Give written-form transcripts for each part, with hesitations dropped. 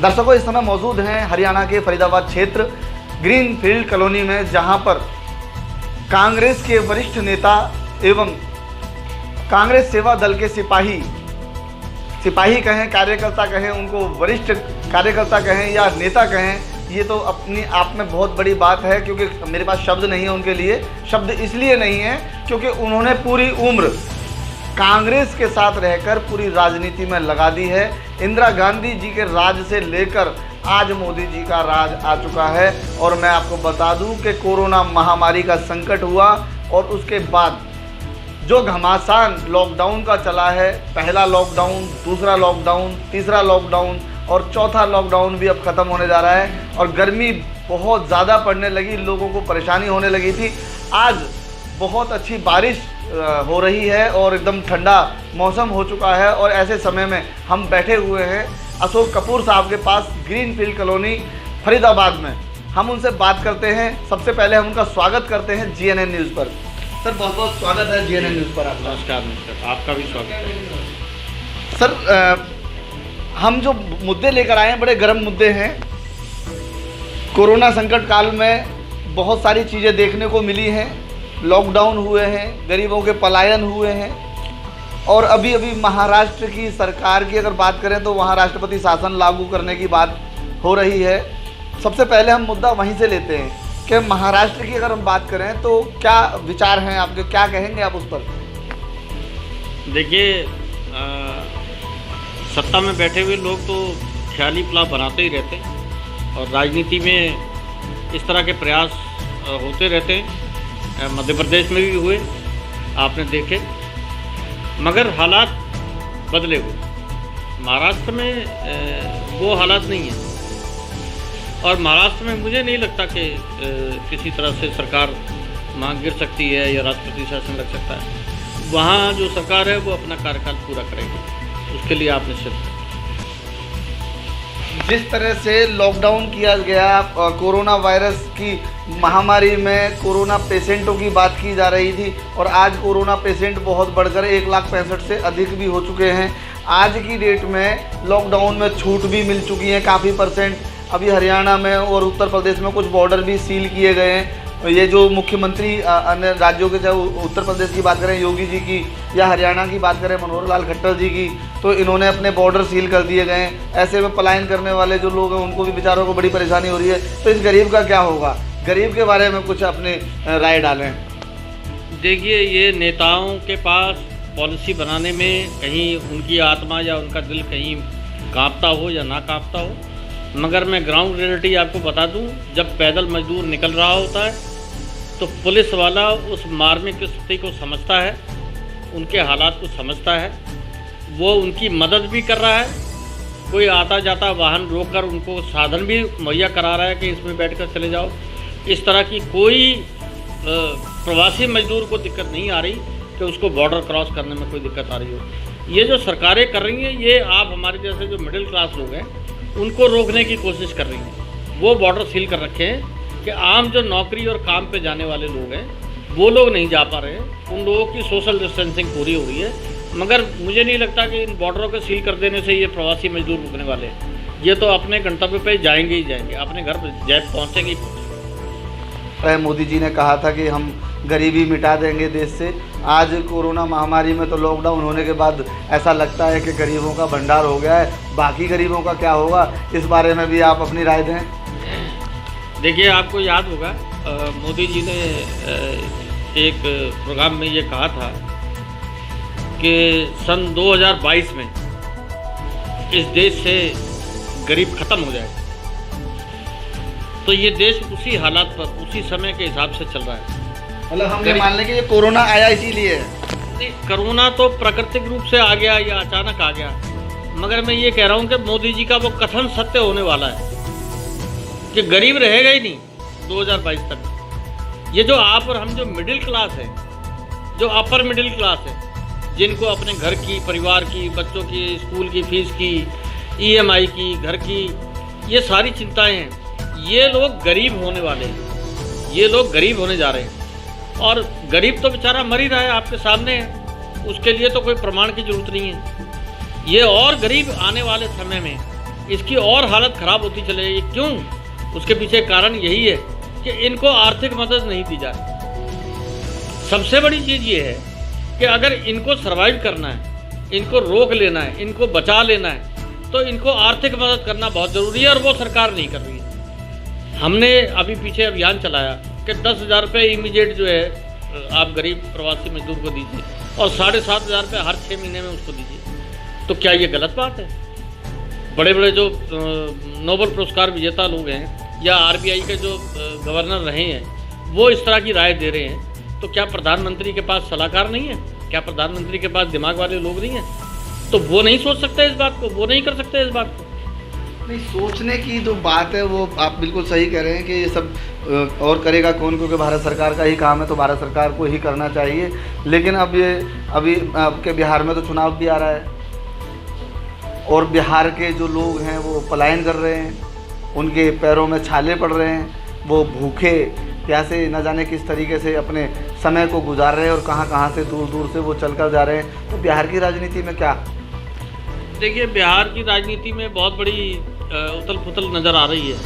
दर्शकों, इस समय मौजूद हैं हरियाणा के फरीदाबाद क्षेत्र ग्रीन फील्ड कॉलोनी में, जहां पर कांग्रेस के वरिष्ठ नेता एवं कांग्रेस सेवा दल के सिपाही कहें, कार्यकर्ता कहें, उनको वरिष्ठ कार्यकर्ता कहें या नेता कहें, ये तो अपनी आप में बहुत बड़ी बात है, क्योंकि मेरे पास शब्द नहीं है उनके लिए। शब्द इसलिए नहीं है क्योंकि उन्होंने पूरी उम्र कांग्रेस के साथ रहकर पूरी राजनीति में लगा दी है। इंदिरा गांधी जी के राज से लेकर आज मोदी जी का राज आ चुका है। और मैं आपको बता दूं कि कोरोना महामारी का संकट हुआ और उसके बाद जो घमासान लॉकडाउन का चला है, पहला लॉकडाउन, दूसरा लॉकडाउन, तीसरा लॉकडाउन और चौथा लॉकडाउन भी अब ख़त्म होने जा रहा है। और गर्मी बहुत ज़्यादा पड़ने लगी, लोगों को परेशानी होने लगी थी। आज बहुत अच्छी बारिश हो रही है और एकदम ठंडा मौसम हो चुका है। और ऐसे समय में हम बैठे हुए हैं अशोक कपूर साहब के पास ग्रीन फील्ड कॉलोनी फरीदाबाद में। हम उनसे बात करते हैं। सबसे पहले हम उनका स्वागत करते हैं GNN न्यूज़ पर। सर, बहुत बहुत स्वागत है GNN न्यूज़ पर आपका। नमस्कार, आपका भी स्वागत है। सर, हम जो मुद्दे लेकर आए हैं बड़े गर्म मुद्दे हैं। कोरोना संकट काल में बहुत सारी चीज़ें देखने को मिली हैं। लॉकडाउन हुए हैं, गरीबों के पलायन हुए हैं और अभी अभी महाराष्ट्र की सरकार की अगर बात करें तो वहाँ राष्ट्रपति शासन लागू करने की बात हो रही है। सबसे पहले हम मुद्दा वहीं से लेते हैं कि महाराष्ट्र की अगर हम बात करें तो क्या विचार हैं आपके, क्या कहेंगे आप उस पर? देखिए, सत्ता में बैठे हुए लोग तो ख्याली प्लान बनाते ही रहते हैं और राजनीति में इस तरह के प्रयास होते रहते हैं। मध्य प्रदेश में भी हुए, आपने देखे, मगर हालात बदले हुए। महाराष्ट्र में वो हालात नहीं है और महाराष्ट्र में मुझे नहीं लगता कि किसी तरह से सरकार वहाँ गिर सकती है या राष्ट्रपति शासन लग सकता है। वहाँ जो सरकार है वो अपना कार्यकाल पूरा करेगी, उसके लिए आप निश्चित हैं। जिस तरह से लॉकडाउन किया गया, कोरोना वायरस की महामारी में कोरोना पेशेंटों की बात की जा रही थी और आज कोरोना पेशेंट बहुत बढ़कर 1,65,000 से अधिक भी हो चुके हैं। आज की डेट में लॉकडाउन में छूट भी मिल चुकी है काफ़ी %। अभी हरियाणा में और उत्तर प्रदेश में कुछ बॉर्डर भी सील किए गए हैं। ये जो मुख्यमंत्री अन्य राज्यों के, चाहे उत्तर प्रदेश की बात करें योगी जी की या हरियाणा की बात करें मनोहर लाल खट्टर जी की, तो इन्होंने अपने बॉर्डर सील कर दिए गए हैं। ऐसे में पलायन करने वाले जो लोग हैं उनको भी बेचारों को बड़ी परेशानी हो रही है। तो इस गरीब का क्या होगा? गरीब के बारे में कुछ अपने राय डालें। देखिए, ये नेताओं के पास पॉलिसी बनाने में कहीं उनकी आत्मा या उनका दिल कहीं कांपता हो या ना कांपता हो, मगर मैं ग्राउंड रियलिटी आपको बता दूं, जब पैदल मजदूर निकल रहा होता है तो पुलिस वाला उस मार्मिक स्थिति को समझता है, उनके हालात को समझता है, वो उनकी मदद भी कर रहा है। कोई आता जाता वाहन रोककर उनको साधन भी मुहैया करा रहा है कि इसमें बैठकर चले जाओ। इस तरह की कोई प्रवासी मजदूर को दिक्कत नहीं आ रही कि उसको बॉर्डर क्रॉस करने में कोई दिक्कत आ रही हो। ये जो सरकारें कर रही हैं, ये आप हमारे जैसे जो मिडिल क्लास लोग हैं उनको रोकने की कोशिश कर रही हैं। वो बॉर्डर सील कर रखे हैं कि आम जो नौकरी और काम पे जाने वाले लोग हैं वो लोग नहीं जा पा रहे हैं। उन लोगों की सोशल डिस्टेंसिंग पूरी हो रही है, मगर मुझे नहीं लगता कि इन बॉर्डरों को सील कर देने से ये प्रवासी मजदूर रुकने वाले हैं। ये तो अपने गंतव्य पे जाएंगे ही जाएंगे, अपने घर पहुँचेंगे ही पहुँचेंगे। मोदी जी ने कहा था कि हम गरीबी मिटा देंगे देश से। आज कोरोना महामारी में तो लॉकडाउन होने के बाद ऐसा लगता है कि गरीबों का भंडार हो गया है। बाकी गरीबों का क्या होगा, इस बारे में भी आप अपनी राय दें। देखिए, आपको याद होगा मोदी जी ने एक प्रोग्राम में ये कहा था कि सन 2022 में इस देश से गरीब ख़त्म हो जाए। तो ये देश उसी हालात पर, उसी समय के हिसाब से चल रहा है। मतलब हम ये मान लें कि ये कोरोना आया इसीलिए है? नहीं, कोरोना तो प्राकृतिक रूप से आ गया या अचानक आ गया, मगर मैं ये कह रहा हूँ कि मोदी जी का वो कथन सत्य होने वाला है कि गरीब रहेगा ही नहीं 2022 तक। ये जो आप और हम जो मिडिल क्लास है, जो अपर मिडिल क्लास है, जिनको अपने घर की, परिवार की, बच्चों की स्कूल की फीस की, EMI की, घर की, ये सारी चिंताएं हैं, ये लोग गरीब होने वाले हैं। ये लोग गरीब होने जा रहे हैं और गरीब तो बेचारा मर ही रहा है, आपके सामने है, उसके लिए तो कोई प्रमाण की जरूरत नहीं है। ये और गरीब आने वाले समय में इसकी और हालत ख़राब होती चलेगी। क्यों? उसके पीछे कारण यही है कि इनको आर्थिक मदद नहीं दी जा रही। सबसे बड़ी चीज़ ये है कि अगर इनको सर्वाइव करना है, इनको रोक लेना है, इनको बचा लेना है, तो इनको आर्थिक मदद करना बहुत ज़रूरी है और वो सरकार नहीं कर रही है। हमने अभी पीछे अभियान चलाया कि 10,000 रुपये इमीडिएट जो है आप गरीब प्रवासी मजदूर को दीजिए और 7,500 रुपये हर 6 महीने में उसको दीजिए। तो क्या ये गलत बात है? बड़े बड़े जो नोबेल पुरस्कार विजेता लोग हैं या RBI के जो गवर्नर रहे हैं वो इस तरह की राय दे रहे हैं, तो क्या प्रधानमंत्री के पास सलाहकार नहीं है? क्या प्रधानमंत्री के पास दिमाग वाले लोग नहीं हैं? तो वो नहीं सोच सकते इस बात को, वो नहीं कर सकते इस बात को। नहीं, सोचने की जो बात है वो आप बिल्कुल सही कह रहे हैं कि ये सब और करेगा कौन, क्योंकि भारत सरकार का ही काम है तो भारत सरकार को ही करना चाहिए। लेकिन अब ये अभी आपके बिहार में तो चुनाव भी आ रहा है और बिहार के जो लोग हैं वो पलायन कर रहे हैं, उनके पैरों में छाले पड़ रहे हैं, वो भूखे प्यासे न जाने किस तरीके से अपने समय को गुजार रहे हैं और कहाँ से दूर दूर से वो चल कर जा रहे हैं। तो बिहार की राजनीति में क्या? देखिए, बिहार की राजनीति में बहुत बड़ी उथल पुथल नज़र आ रही है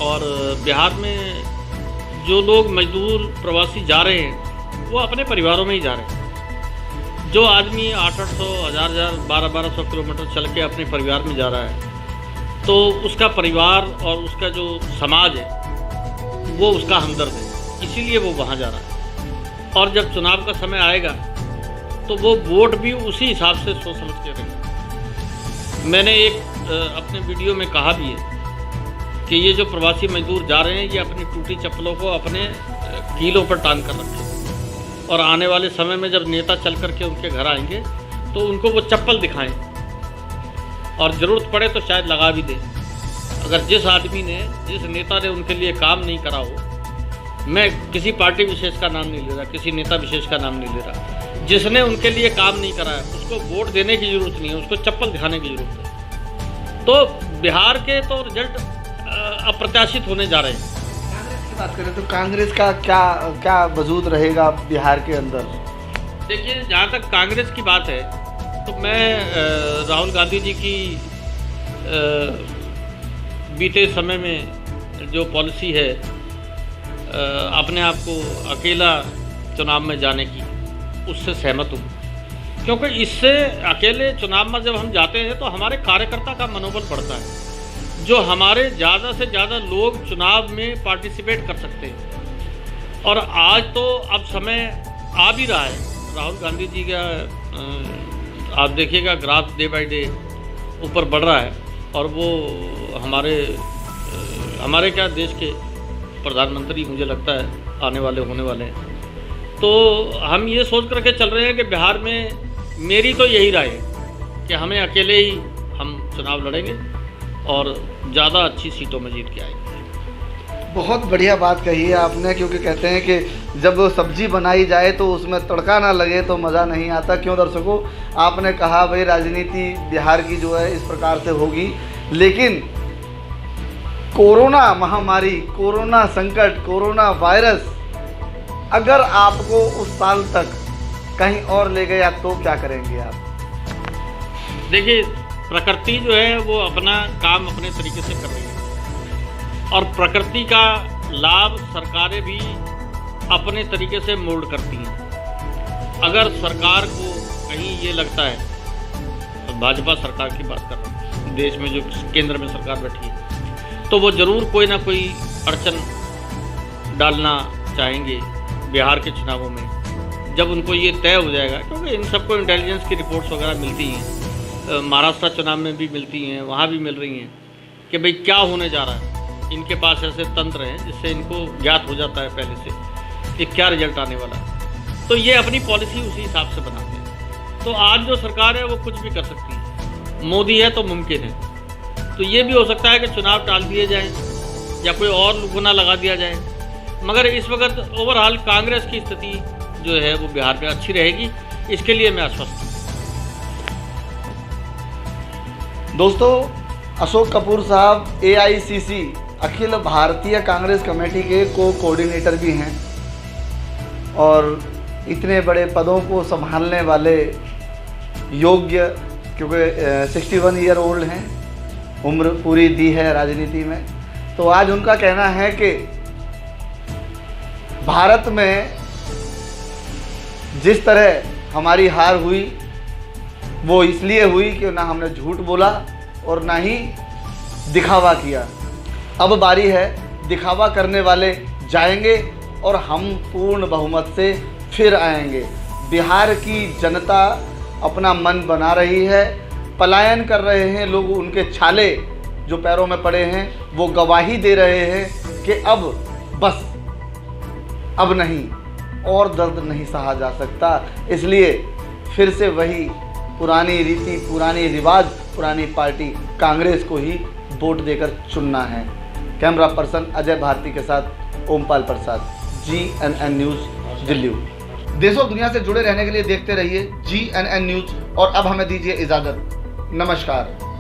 और बिहार में जो लोग मजदूर प्रवासी जा रहे हैं वो अपने परिवारों में ही जा रहे हैं। जो आदमी 800, 1000, 1200 किलोमीटर चल के अपने परिवार में जा रहा है तो उसका परिवार और उसका जो समाज है वो उसका हमदर्द है, इसीलिए वो वहाँ जा रहा है। और जब चुनाव का समय आएगा तो वो वोट भी उसी हिसाब से सोच समझ के देगा। मैंने एक अपने वीडियो में कहा भी है कि ये जो प्रवासी मजदूर जा रहे हैं ये अपनी टूटी चप्पलों को अपने कीलों पर टांग कर रखें और आने वाले समय में जब नेता चल करके उनके घर आएंगे तो उनको वो चप्पल दिखाएं और ज़रूरत पड़े तो शायद लगा भी दें। अगर जिस आदमी ने, जिस नेता ने उनके लिए काम नहीं करा हो, मैं किसी पार्टी विशेष का नाम नहीं ले रहा, किसी नेता विशेष का नाम नहीं ले रहा, जिसने उनके लिए काम नहीं करा है उसको वोट देने की ज़रूरत नहीं है, उसको चप्पल दिखाने की ज़रूरत है। तो बिहार के तो रिजल्ट अप्रत्याशित होने जा रहे हैं। कांग्रेस की बात करें तो कांग्रेस का क्या वजूद रहेगा बिहार के अंदर? देखिए, जहाँ तक कांग्रेस की बात है तो मैं राहुल गांधी जी की बीते समय में जो पॉलिसी है अपने आप को अकेला चुनाव में जाने की, उससे सहमत हूँ। क्योंकि इससे अकेले चुनाव में जब हम जाते हैं तो हमारे कार्यकर्ता का मनोबल बढ़ता है, जो हमारे ज़्यादा से ज़्यादा लोग चुनाव में पार्टिसिपेट कर सकते हैं। और आज तो अब समय आ भी रहा है, राहुल गांधी जी का आप देखिएगा ग्राफ डे बाय डे ऊपर बढ़ रहा है और वो हमारे क्या देश के प्रधानमंत्री मुझे लगता है आने वाले होने वाले हैं। तो हम ये सोच करके चल रहे हैं कि बिहार में मेरी तो यही राय है कि हमें अकेले ही हम चुनाव लड़ेंगे और ज़्यादा अच्छी सीटों में जीत के आएंगे। बहुत बढ़िया बात कही है आपने, क्योंकि कहते हैं कि जब सब्जी बनाई जाए तो उसमें तड़का ना लगे तो मज़ा नहीं आता। क्यों दर्शकों, आपने कहा भाई राजनीति बिहार की जो है इस प्रकार से होगी, लेकिन कोरोना महामारी, कोरोना संकट, कोरोना वायरस अगर आपको उस साल तक कहीं और ले गया तो क्या करेंगे आप? देखिए, प्रकृति जो है वो अपना काम अपने तरीके से कर रही है और प्रकृति का लाभ सरकारें भी अपने तरीके से मोल्ड करती हैं। अगर सरकार को कहीं ये लगता है, तो भाजपा सरकार की बात कर रहा हूँ, देश में जो केंद्र में सरकार बैठी है, तो वो ज़रूर कोई ना कोई अड़चन डालना चाहेंगे बिहार के चुनावों में। जब उनको ये तय हो जाएगा, क्योंकि इन सबको इंटेलिजेंस की रिपोर्ट्स वगैरह मिलती हैं, महाराष्ट्र चुनाव में भी मिलती हैं, वहाँ भी मिल रही हैं कि भाई क्या होने जा रहा है। इनके पास ऐसे तंत्र हैं जिससे इनको ज्ञात हो जाता है पहले से कि क्या रिजल्ट आने वाला है, तो ये अपनी पॉलिसी उसी हिसाब से बनाते हैं। तो आज जो सरकार है वो कुछ भी कर सकती है, मोदी है तो मुमकिन है। तो ये भी हो सकता है कि चुनाव टाल दिए जाएँ या कोई और गुना लगा दिया जाए, मगर इस वक्त ओवरऑल कांग्रेस की स्थिति जो है वो बिहार में अच्छी रहेगी, इसके लिए मैं आश्वस्त हूँ। दोस्तों, अशोक कपूर साहब AICC अखिल भारतीय कांग्रेस कमेटी के कोऑर्डिनेटर भी हैं और इतने बड़े पदों को संभालने वाले योग्य, क्योंकि 61 ईयर ओल्ड हैं उम्र पूरी दी है राजनीति में। तो आज उनका कहना है कि भारत में जिस तरह हमारी हार हुई वो इसलिए हुई कि ना हमने झूठ बोला और ना ही दिखावा किया। अब बारी है, दिखावा करने वाले जाएंगे और हम पूर्ण बहुमत से फिर आएंगे। बिहार की जनता अपना मन बना रही है, पलायन कर रहे हैं लोग, उनके छाले जो पैरों में पड़े हैं वो गवाही दे रहे हैं कि अब बस, अब नहीं, और दर्द नहीं सहा जा सकता। इसलिए फिर से वही पुरानी रीति, पुरानी रिवाज, पुरानी पार्टी कांग्रेस को ही वोट देकर चुनना है। कैमरा पर्सन अजय भारती के साथ ओमपाल प्रसाद, GNN न्यूज़, दिल्ली। देश और दुनिया से जुड़े रहने के लिए देखते रहिए GNN न्यूज़ और अब हमें दीजिए इजाज़त। नमस्कार।